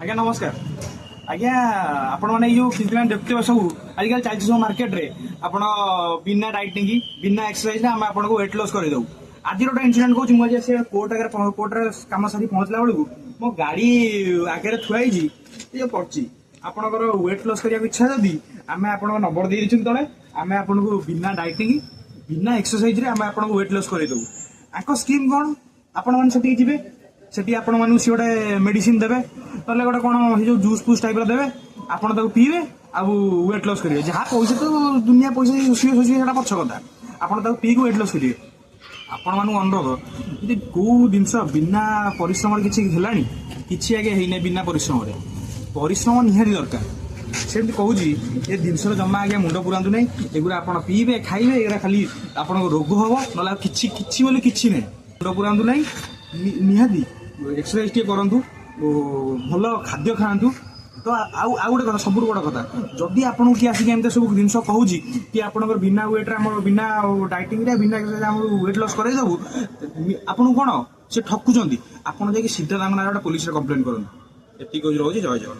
आज्ञा नमस्कार आज्ञा आपण मैंने जो फिजिकल देखते सब आजिकल चलती सब मार्केट रे आपण बिना डाइटिंग बिना एक्सरसाइज आम आपको वेट लॉस कर दऊ आज गोटे इनसीडेंट कहूँ मुझे से कोर्टे कम सारी पहुंचला बेलू मो गाड़ी आगे थुआई पड़ी आपंकर वेट लॉस करने इच्छा जदि आम आप नंबर दे तले आम आपको बिना डाइटिंग बिना एक्सरसाइज आम आपको वेट लॉस कर दऊ आक स्कीम कौन आपण मैंने जी सेठी आपण मानू सी गोटे मेडिसिन देवे ना गोटे कौन जो जूस फूस टाइप देवे आपड़ ताको पीवे आउ वेट लॉस करेंगे जहाँ पैसा तो दुनिया पैसा शोषी शोषी पछ कथा आपड़ ताको पीक वेट लॉस करेंगे आपण मानू अनुरोध यदि कौ जिनस बिना परिश्रम किसी है किसी आगे है बिना परिश्रम निहाती दरकार सेमती कहूँ ये जिनस जमा आगे मुंड पुरातु ना एगुरा आप पीबे खाइबे एगुरा खाली आपन रोग हम ना कि बोले कि ना मुंड पुरातु ना निहाती एक्सरसाइज टे करूँ भल खाद्य खातु तो आउ गोटे कथा सब बड़ कथा जदि आपको किए आसिक एम सब जिन कहूँ कि आप बिना वेट बिना डाइटिंग बिना एक्सरसाइज वेट लॉस करदेबू आपन कौन से ठकुंट आपड़ जा सीधा गोटे पुलिस कंप्लेन करूँ एति रोचे जय जगन्नाथ।